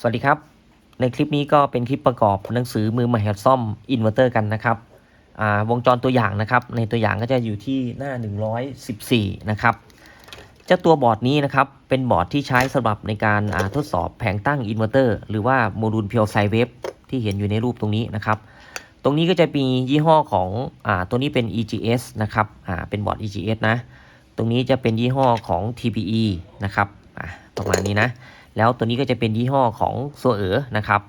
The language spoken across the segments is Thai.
สวัสดีครับในคลิปนี้ก็เป็นคลิปประกอบหนังสือมือใหม่หัดซ่อมอินเวอร์เตอร์กันนะครับวงจรตัวอย่างนะครับในตัวอย่างก็จะอยู่ที่หน้า114นะครับเจ้าตัวบอร์ดนี้นะครับเป็นบอร์ดที่ใช้สำหรับในการทดสอบแผงตั้งอินเวอร์เตอร์หรือว่าโมดูลเพียวไซเวฟที่เห็นอยู่ในรูปตรงนี้นะครับตรงนี้ก็จะมียี่ห้อของตัวนี้เป็น EGS นะครับเป็นบอร์ด EGS นะตรงนี้จะเป็นยี่ห้อของ TPE นะครับประมาณนี้นะแล้วตัวนี้ก็จะเป็นยี่ห้อของโซเอ๋อนะครับ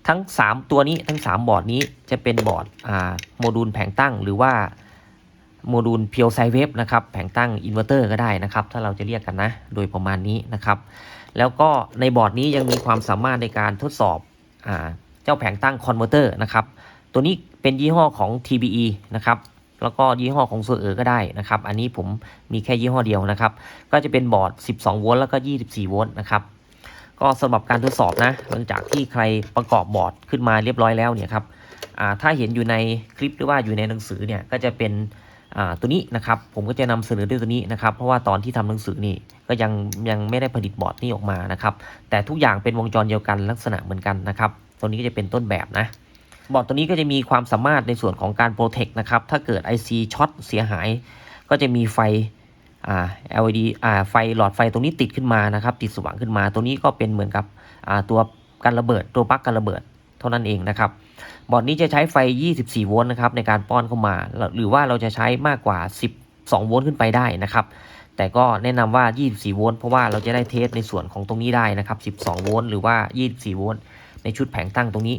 ทั้ง3ตัวนี้ทั้ง3บอร์ดนี้จะเป็นบอร์ดโมดูลแผงตั้งหรือว่าโมดูลเพียวไซเวฟนะครับแผงตั้งอินเวอร์เตอร์ก็ได้นะครับถ้าเราจะเรียกกันนะโดยประมาณนี้นะครับแล้วก็ในบอร์ดนี้ยังมีความสามารถในการทดสอบเจ้าแผงตั้งคอนเวอร์เตอร์นะครับตัวนี้เป็นยี่ห้อของ TBE นะครับแล้วก็ยี่ห้อของโซเอ๋อก็ได้นะครับอันนี้ผมมีแค่ยี่ห้อเดียวนะครับก็จะเป็นบอร์ด12โวลต์แล้วก็24โวลต์นะครับก็สำหรับการทดสอบนะหลังจากที่ใครประกอบบอร์ดขึ้นมาเรียบร้อยแล้วเนี่ยครับถ้าเห็นอยู่ในคลิปหรือว่าอยู่ในหนังสือเนี่ยก็จะเป็นตัวนี้นะครับผมก็จะนำเสนอด้วยตัวนี้นะครับเพราะว่าตอนที่ทำหนังสือนี่ก็ยังไม่ได้ผลิตบอร์ดนี้ออกมานะครับแต่ทุกอย่างเป็นวงจรเดียวกันลักษณะเหมือนกันนะครับตัวนี้ก็จะเป็นต้นแบบนะบอร์ดตัวนี้ก็จะมีความสามารถในส่วนของการโปรเทคนะครับถ้าเกิด IC ช็อตเสียหายก็จะมีไฟLED ไฟหลอดไฟตรงนี้ติดขึ้นมานะครับติดสว่างขึ้นมาตัวนี้ก็เป็นเหมือนกับตัวกันระเบิดตัวปลั๊กกันระเบิดเท่านั้นเองนะครับบอร์ดนี้จะใช้ไฟ24โวลต์นะครับในการป้อนเข้ามาหรือว่าเราจะใช้มากกว่า12โวลต์ขึ้นไปได้นะครับแต่ก็แนะนำว่า24โวลต์เพราะว่าเราจะได้เทสในส่วนของตรงนี้ได้นะครับ12โวลต์หรือว่า24โวลต์ในชุดแผงตั้งตรงนี้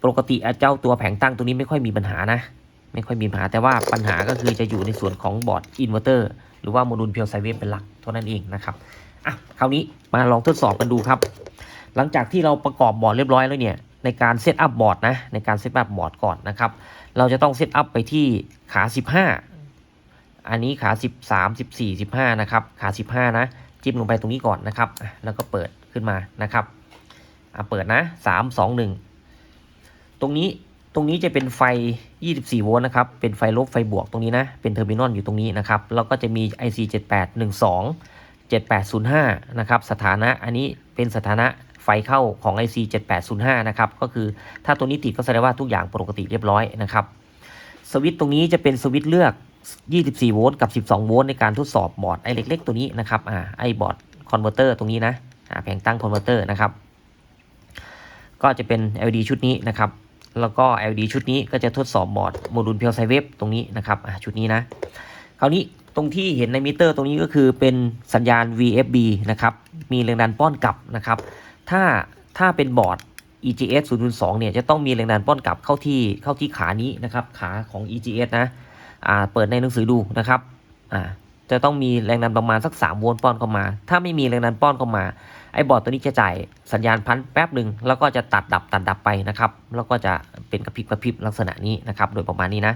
ปกติเจ้าตัวแผงตั้งตรงนี้ไม่ค่อยมีปัญหานะไม่ค่อยมีปัญหาแต่ว่าปัญหาก็คือจะอยู่ในส่วนของบอร์ดอินเวอร์เตอร์หรือว่าโมดูลเพียวไซเวฟเป็นหลักเท่านั้นเองนะครับคราวนี้มาลองทดสอบกันดูครับหลังจากที่เราประกอบบอร์ดเรียบร้อยแล้วเนี่ยในการเซตอัพบอร์ดนะในการเซตอัพบอร์ดก่อนนะครับเราจะต้องเซตอัพไปที่ขา15อันนี้ขา13 14 15นะครับขา15นะจิ้มลงไปตรงนี้ก่อนนะครับแล้วก็เปิดขึ้นมานะครับเปิดนะ3 2 1ตรงนี้จะเป็นไฟ24โวลต์นะครับเป็นไฟลบไฟบวกตรงนี้นะเป็นเทอร์มินอลอยู่ตรงนี้นะครับแล้วก็จะมี IC 7812 7805นะครับสถานะอันนี้เป็นสถานะไฟเข้าของ IC 7805นะครับก็คือถ้าตัวนี้ติดก็แสดงว่าทุกอย่างปกติเรียบร้อยนะครับสวิตช์ตรงนี้จะเป็นสวิตช์เลือก24โวลต์กับ12โวลต์ในการทดสอบบอร์ดไอเล็กๆตัวนี้นะครับไอบอร์ดคอนเวอร์เตอร์ตรงนี้นะแผงตั้งคอนเวอร์เตอร์นะครับก็จะเป็น LED ชุดนี้นะครับแล้วก็ LED ชุดนี้ก็จะทดสอบบอร์ดโมดูลเพียวไซเวฟตรงนี้นะครับชุดนี้นะคราวนี้ตรงที่เห็นในมิเตอร์ตรงนี้ก็คือเป็นสัญญาณ VFB นะครับมีแรงดันป้อนกลับนะครับถ้าเป็นบอร์ด EGS 002เนี่ยจะต้องมีแรงดันป้อนกลับเข้าที่ขานี้นะครับขาของ EGS นะเปิดในหนังสือดูนะครับจะต้องมีแรงดันประมาณสัก3โวลต์ป้อนเข้ามาถ้าไม่มีแรงดันป้อนเข้ามาไอ้บอร์ดตัวนี้จะจ่ายสัญญาณพันแป๊บหนึ่งแล้วก็จะตัดดับไปนะครับแล้วก็จะเป็นกระพริบลักษณะนี้นะครับโดยประมาณนี้นะ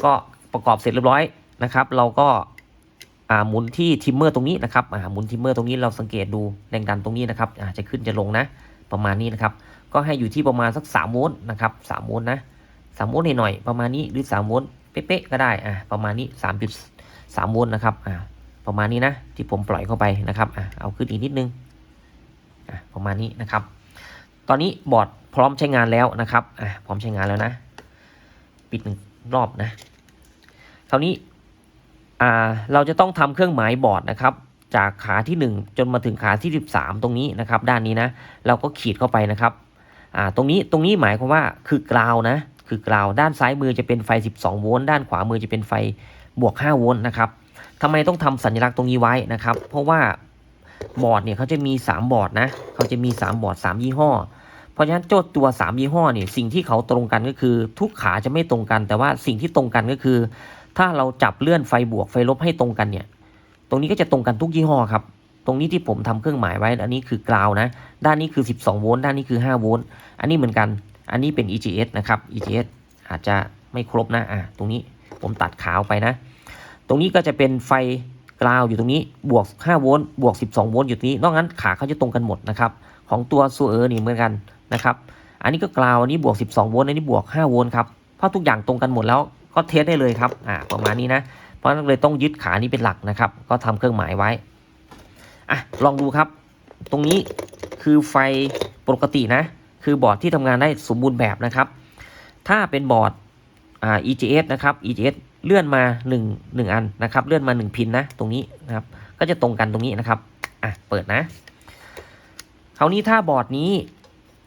ก็ประกอบเสร็จเรียบร้อยนะครับเราก็หมุนที่ทิมเมอร์ตรงนี้นะครับหมุนทิมเมอร์ตรงนี้เราสังเกตดูแรงดันตรงนี้นะครับจะขึ้นจะลงนะประมาณนี้นะครับก็ให้อยู่ที่ประมาณสัก3โวลต์นะครับ3โวลต์นะ3โวลต์หน่อยประมาณนี้หรือ3โวลต์เป๊ะๆก็ได้ประมาณนี้3.3โวลต์นะครับประมาณนี้นะที่ผมปล่อยเข้าไปนะครับเอาขึ้นอีกนิดนึงประมาณนี้นะครับตอนนี้บอร์ดพร้อมใช้งานแล้วนะครับพร้อมใช้งานแล้วนะปิด1รอบนะคราวนี้เราจะต้องทำเครื่องหมายบอร์ดนะครับจากขาที่1จนมาถึงขาที่13ตรงนี้นะครับด้านนี้นะเราก็ขีดเข้าไปนะครับตรงนี้หมายความว่าคือกราวนะคือกราวด้านซ้ายมือจะเป็นไฟ12โวลต์ด้านขวามือจะเป็นไฟบวก5โวลต์นะครับทำไมต้องทำสัญลักษณ์ตรงนี้ไว้นะครับเพราะว่าบอร์ดเนี่ยเขาจะมี3บอร์ดนะเขาจะมี3บอร์ด3ยี่ห้อเพราะฉะนั้นตัว3ยี่ห้อเนี่ยสิ่งที่เขาตรงกันก็คือทุกขาจะไม่ตรงกันแต่ว่าสิ่งที่ตรงกันก็คือถ้าเราจับเลื่อนไฟบวกไฟลบให้ตรงกันเนี่ยตรงนี้ก็จะตรงกันทุกยี่ห้อครับตรงนี้ที่ผมทำเครื่องหมายไว้อันนี้คือกราวนะด้านนี้คือ12โวลต์ด้านนี้คือ5โวลต์อันนี้เหมือนกันอันนี้เป็น EGS นะครับ EGS อาจจะไม่ครบนะตรงนี้ผมตัดขาวไปนะตรงนี้ก็จะเป็นไฟกราวอยู่ตรงนี้บวก5โวลต์บวก12โวลต์อยู่ตรงนี้นอกนั้นขาเขาจะตรงกันหมดนะครับของตัวซูเออร์นี่เหมือนกันนะครับอันนี้ก็กราวอันนี้บวก12โวลต์อันนี้บวก5โวลต์ครับเพราะทุกอย่างตรงกันหมดแล้วก็เทสได้เลยครับประมาณนี้นะเพราะฉะนั้นเลยต้องยึดขานี้เป็นหลักนะครับก็ทำเครื่องหมายไว้ลองดูครับตรงนี้คือไฟ ปกตินะคือบอร์ดที่ทำงานได้สมบูรณ์แบบนะครับถ้าเป็นบอร์ดEGS นะครับ EGS เลื่อนมา1อันนะครับเลื่อนมา1พินนะตรงนี้นะครับก็จะตรงกันตรงนี้นะครับเปิดนะคราวนี้ถ้าบอร์ดนี้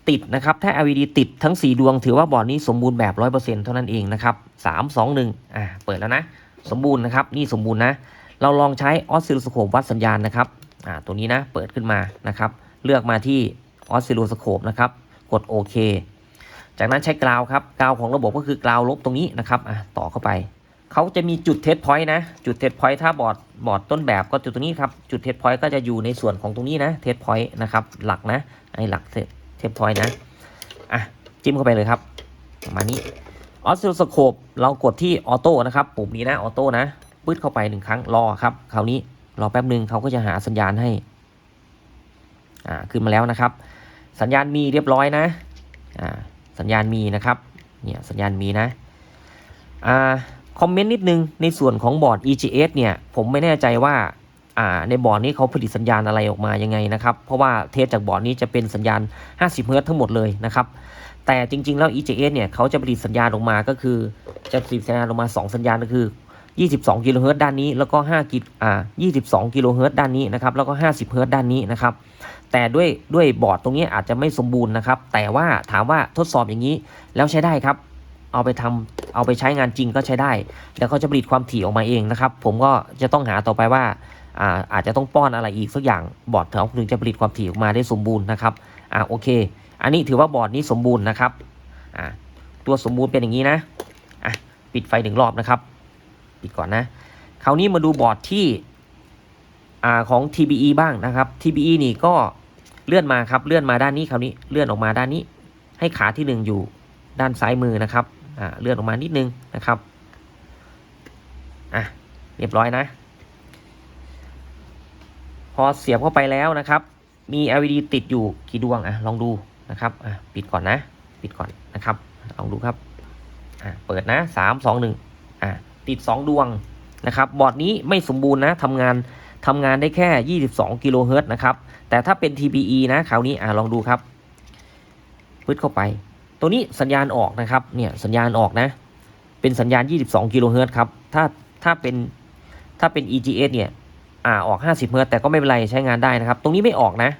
ติดนะครับถ้า LED ติดทั้ง4ดวงถือว่าบอร์ดนี้สมบูรณ์แบบ 100% เท่านั้นเองนะครับ3 2 1เปิดแล้วนะสมบูรณ์นะครับนี่สมบูรณ์นะเราลองใช้ออสซิลโสโคปวัดสัญญาณนะครับตัวนี้นะเปิดขึ้นมานะครับเลือกมาที่ออสซิลโสโคปนะครับกดโอเคจากนั้นใช้กราวครับกราวของระบบก็คือกราวลบตรงนี้นะครับต่อเข้าไปเขาจะมีจุดเทสพอยต์นะจุดเทสพอยต์ถ้าบอร์ดต้นแบบก็จุดตรงนี้ครับจุดเทสพอยต์ก็จะอยู่ในส่วนของตรงนี้นะเทสพอยต์นะครับหลักนะไอ้หลักเทสพอยต์นะจิ้มเข้าไปเลยครับประมาณนี้ออสซิลโสโคปเรากดที่ออโต้นะครับปุ่มนี้นะออโต้นะปึ๊ดเข้าไป1ครั้งรอครับคราวนี้รอแป๊บนึงเขาก็จะหาสัญญาณให้ขึ้นมาแล้วนะครับสัญญาณมีเรียบร้อยนะสัญญาณมีนะครับเนี่ยสัญญาณมีนะคอมเมนต์นิดนึงในส่วนของบอร์ด EGS เนี่ยผมไม่แน่ใจว่าในบอร์ดนี้เขาผลิตสัญญาณอะไรออกมายังไงนะครับเพราะว่าเทสจากบอร์ดนี้จะเป็นสัญญาณ50 เฮิรตซ์ทั้งหมดเลยนะครับแต่จริงๆแล้ว EGS เนี่ยเขาจะผลิตสัญญาณออกมาก็คือจะผลิตสัญญาณออกมา2สัญญาณก็คือ22 กิโลเฮิรตซ์ด้านนี้แล้วก็22 กิโลเฮิรตซ์ด้านนี้นะครับแล้วก็50 เฮิรตซ์ด้านนี้นะครับแต่ด้วยบอร์ดตรงนี้อาจจะไม่สมบูรณ์นะครับแต่ว่าถามว่าทดสอบอย่างนี้แล้วใช้ได้ครับเอาไปใช้งานจริงก็ใช้ได้แล้วเขาจะผลิตความถี่ออกมาเองนะครับผมก็จะต้องหาต่อไปว่าอาจจะต้องป้อนอะไรอีกสักอย่างบอร์ดถึงจะผลิตความถี่ออกมาได้สมบูรณ์นะครับโอเคอันนี้ถือว่าบอร์ดนี้สมบูรณ์นะครับตัวสมบูรณ์เป็นอย่างนี้นะปิดไฟ1 รอบนะครับปิดก่อนนะคราวนี้มาดูบอร์ดที่ของ TBE บ้างนะครับ TBE นี่ก็เลื่อนมาครับเลื่อนมาด้านนี้คราวนี้เลื่อนออกมาด้านนี้ให้ขาที่1อยู่ด้านซ้ายมือนะครับเลื่อนออกมานิดนึงนะครับเรียบร้อยนะพอเสียบเข้าไปแล้วนะครับมี LED ติดอยู่กี่ดวงลองดูนะครับปิดก่อนนะปิดก่อนนะครับลองดูครับเปิดนะ3 2 1ติด2 ดวงนะครับบอร์ดนี้ไม่สมบูรณ์นะทำงานได้แค่22 กิโลเฮิรตซ์นะครับแต่ถ้าเป็น TBE นะคราวนี้ลองดูครับปึ๊ดเข้าไปตัวนี้สัญญาณออกนะครับเนี่ยสัญญาณออกนะเป็นสัญญาณ22 กิโลเฮิรตซ์ครับถ้าเป็น EGS เนี่ยออก50 เฮิรตซ์แต่ก็ไม่เป็นไรใช้งานได้นะครับตรงนี้ไม่ออกนะ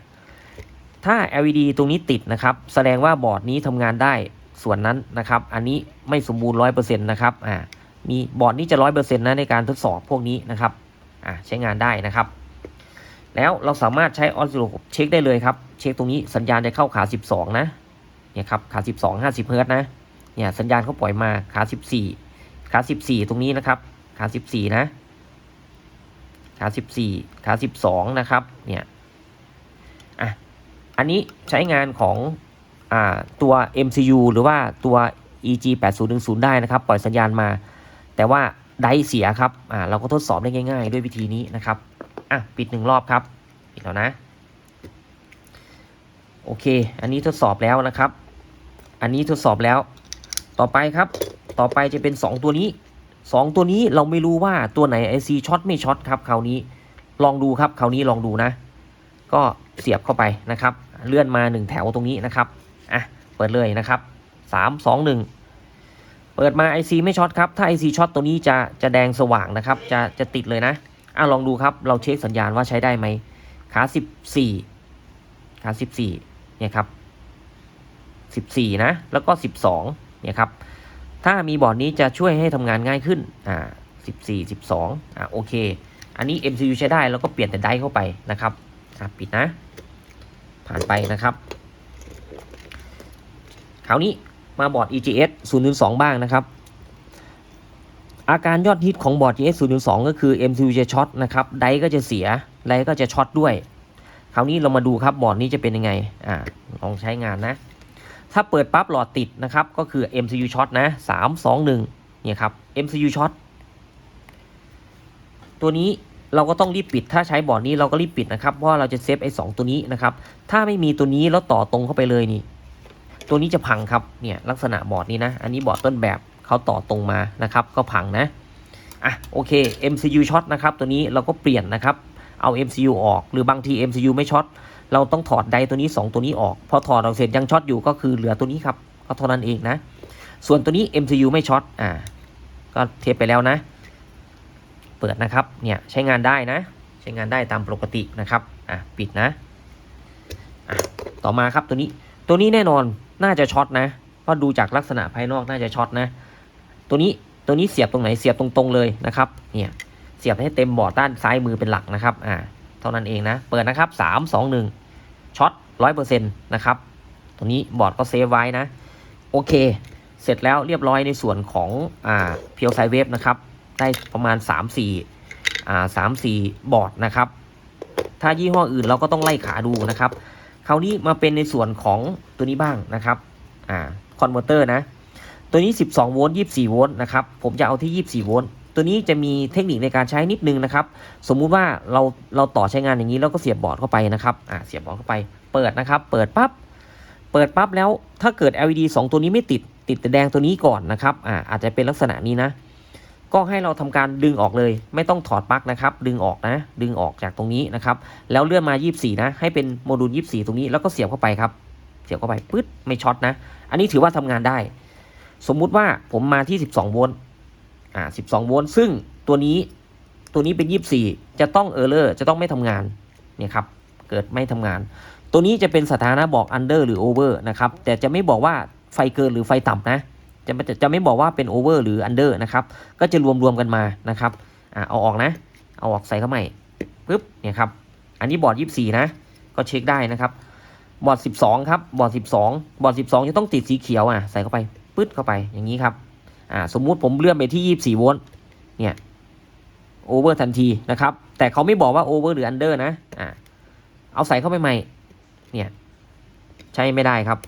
ถ้า LED ตรงนี้ติดนะครับแสดงว่าบอร์ดนี้ทำงานได้ส่วนนั้นนะครับอันนี้ไม่สมบูรณ์ 100% นะครับมีบอร์ดนี้จะ 100% นะในการทดสอบพวกนี้นะครับใช้งานได้นะครับแล้วเราสามารถใช้ออสซิลโสโคปเช็คได้เลยครับเช็คตรงนี้สัญญาณจะเข้าขา12นะเนี่ยครับขา12 50 เฮิรตซ์นะเนี่ยสัญญาณเขาปล่อยมาขา14ตรงนี้นะครับขา14นะขา14ขา12นะครับเนี่ยอันนี้ใช้งานของตัว MCU หรือว่าตัว EG8010 ได้นะครับปล่อยสัญญาณมาแต่ว่าไดเสียครับเราก็ทดสอบได้ง่ายๆด้วยวิธีนี้นะครับปิด1 รอบครับปิดแล้วนะโอเคอันนี้ทดสอบแล้วนะครับอันนี้ทดสอบแล้วต่อไปครับต่อไปจะเป็น2 ตัวนี้2 ตัวนี้เราไม่รู้ว่าตัวไหน IC ช็อตไม่ช็อตครับคราวนี้ลองดูครับคราวนี้ลองดูนะก็เสียบเข้าไปนะครับเลื่อนมา1 แถวตรงนี้นะครับเปิดเลยนะครับ3 2 1เปิดมา IC ไม่ช็อตครับถ้า IC ช็อตตัวนี้จะแดงสว่างนะครับจะติดเลยนะลองดูครับเราเช็คสัญญาณว่าใช้ได้ไหมขา14เนี่ยครับ14นะแล้วก็12เนี่ยครับถ้ามีบอร์ดนี้จะช่วยให้ทำงานง่ายขึ้น14 12โอเคอันนี้ MCU ใช้ได้แล้วก็เปลี่ยนแต่ไดเข้าไปนะครับปิดนะผ่านไปนะครับคราวนี้มาบอร์ด EGS 002 บ้างนะครับอาการยอดฮิตของบอร์ด EGS 002 ก็คือ MCU จะช็อตนะครับไดก็จะเสียไดก็จะช็อตด้วยคราวนี้เรามาดูครับบอร์ดนี้จะเป็นยังไงลองใช้งานนะถ้าเปิดปั๊บหลอดติดนะครับก็คือ MCU ช็อตนะ3 2 1เนี่ยครับ MCU ช็อตตัวนี้เราก็ต้องรีบปิดถ้าใช้บอร์ดนี้เราก็รีบปิดนะครับเพราะเราจะเซฟไอ้2ตัวนี้นะครับถ้าไม่มีตัวนี้แล้วต่อตรงเข้าไปเลยนี่ตัวนี้จะพังครับเนี่ยลักษณะบอร์ดนี้นะอันนี้บอร์ดต้นแบบเขาต่อตรงมานะครับก็พังนะโอเค MCU ช็อตนะครับตัวนี้เราก็เปลี่ยนนะครับเอา MCU ออกหรือบางที MCU ไม่ช็อต เราต้องถอดไดตัวนี้2ตัวนี้ออกพอถอดออกเสร็จยังช็อตอยู่ก็คือเหลือตัวนี้ครับก็เท่านั้นเองนะส่วนตัวนี้ MCU ไม่ช็อตก็เทปไปแล้วนะเปิดนะครับเนี่ยใช้งานได้นะใช้งานได้ตามปกตินะครับปิดนะต่อมาครับตัวนี้แน่นอนน่าจะช็อตนะเพราะดูจากลักษณะภายนอกน่าจะช็อตนะตัวนี้เสียบตรงไหนเสียบตรงๆเลยนะครับเนี่ยเสียบให้เต็มบอร์ดด้านซ้ายมือเป็นหลักนะครับเท่านั้นเองนะเปิดนะครับ3 2 1ช็อต 100% นะครับตัวนี้บอร์ดก็เซฟไว้นะโอเคเสร็จแล้วเรียบร้อยในส่วนของเพียวไซเวฟนะครับได้ประมาณ3-4บอร์ดนะครับถ้ายี่ห้ออื่นเราก็ต้องไล่ขาดูนะครับคราวนี้มาเป็นในส่วนของตัวนี้บ้างนะครับคอนเวอร์เตอร์นะตัวนี้12โวลต์24โวลต์นะครับผมจะเอาที่24โวลต์ตัวนี้จะมีเทคนิคในการใช้นิดนึงนะครับสมมุติว่าเราต่อใช้งานอย่างนี้แล้วก็เสียบบอร์ดเข้าไปนะครับเสียบบอร์ดเข้าไปเปิดนะครับเปิดปั๊บแล้วถ้าเกิด LED 2ตัวนี้ไม่ติดแต่แดงตัวนี้ก่อนนะครับอาจจะเป็นลักษณะนี้นะก็ให้เราทำการดึงออกเลยไม่ต้องถอดปลั๊กนะครับดึงออกจากตรงนี้นะครับแล้วเลื่อนมา24นะให้เป็นโมดูล24ตรงนี้แล้วก็เสียบเข้าไปครับเสียบเข้าไปปึ๊ดไม่ช็อตนะอันนี้ถือว่าทำงานได้สมมุติว่าผมมาที่12โวลต์12โวลต์ซึ่งตัวนี้เป็น24จะต้องเออร์เลอร์จะต้องไม่ทำงานเนี่ยครับเกิดไม่ทำงานตัวนี้จะเป็นสถานะบอก under หรือ over นะครับแต่จะไม่บอกว่าไฟเกินหรือไฟต่ำนะจะไม่บอกว่าเป็น over หรือ under นะครับก็จะรวมกันมานะครับเอาออกนะเอาออกใส่เข้าใหม่ปึ๊บเนี่ยครับอันนี้บอร์ด24นะก็เช็คได้นะครับบอร์ด12ครับบอร์ด12จะต้องติดสีเขียวใส่เข้าไปปึ๊ดเข้าไปอย่างนี้ครับสมมุติผมเลื่อนไปที่24โวลต์เนี่ยโอเวอร์ทันทีนะครับแต่เขาไม่บอกว่าโอเวอร์หรืออันเดอร์นะเอาใส่เข้าไปใหม่เนี่ยใช้ไม่ได้ครับ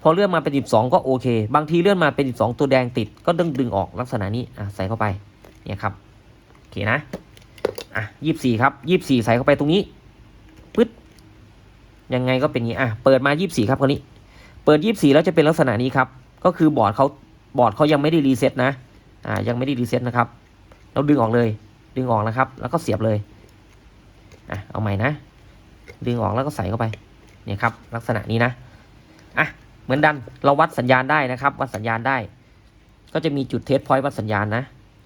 พอเลื่อนมาเป็น12ก็โอเคบางทีเลื่อนมาเป็น12ตัวแดงติดก็ดึงออกลักษณะนี้ใส่เข้าไปเนี่ยครับโอเคนะ24ครับ24ใส่เข้าไปตรงนี้ปึ๊ดยังไงก็เป็นงี้เปิดมา24ครับคราวนี้เปิด24แล้วจะเป็นลักษณะนี้ครับก็คือบอร์ดเขายังไม่ได้รีเซ็ตนะยังไม่ได้รีเซ็ตนะครับเราดึงออกเลยดึงออกนะครับแล้วก็เสียบเลยเอาใหม่นะดึงออกแล้วก็ใส่เข้าไปเนี่ยครับลักษณะนี้นะเหมือนดันเราวัดสัญญาณได้นะครับวัดสัญญาณได้ก็จะมีจุดเทสพอยต์วัดสัญญาณนะ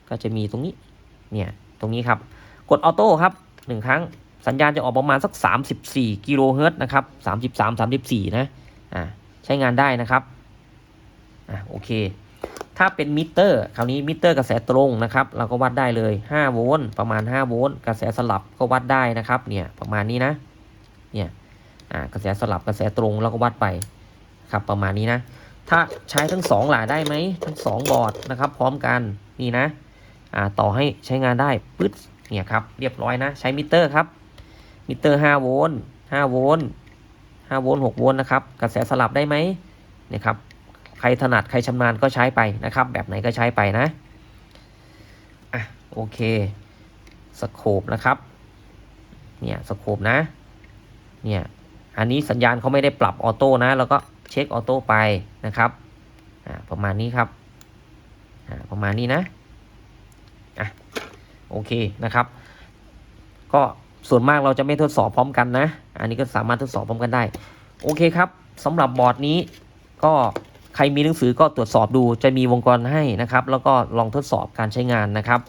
ก็จะมีตรงนี้เนี่ยตรงนี้ครับกดออโต้ครับ1ครั้งสัญญาณจะออกประมาณสัก34กิโลเฮิรตซ์นะครับ33-34นะใช้งานได้นะครับโอเคถ้าเป็นมิเตอร์คราวนี้มิเตอร์กระแสตรงนะครับเราก็วัดได้เลย5โวลต์ประมาณ5โวลต์กระแสสลับก็วัดได้นะครับเนี่ยประมาณนี้นะเนี่ยกระแสสลับกระแสตรงเราก็วัดไปครับประมาณนี้นะถ้าใช้ทั้ง2หล่าได้ไหมทั้ง2บอร์ดนะครับพร้อมกันนี่นะต่อให้ใช้งานได้ปึ๊ดเนี่ยครับเรียบร้อยนะใช้มิเตอร์ครับมิเตอร์5โวลต์5โวลต์5โวลต์6โวลต์นะครับกระแสสลับได้ไหมเนี่ยครับใครถนัดใครชำนาญก็ใช้ไปนะครับแบบไหนก็ใช้ไปนะโอเคสโคปนะครับเนี่ยสโคปนะเนี่ยอันนี้สัญญาณเขาไม่ได้ปรับออโต้นะแล้วก็เช็คออโต้ไปนะครับประมาณนี้ครับประมาณนี้นะโอเคนะครับก็ส่วนมากเราจะไม่ทดสอบพร้อมกันนะอันนี้ก็สามารถทดสอบพร้อมกันได้โอเคครับสำหรับบอร์ดนี้ก็ใครมีหนังสือก็ตรวจสอบดูจะมีวงจรให้นะครับแล้วก็ลองทดสอบการใช้งานนะครับ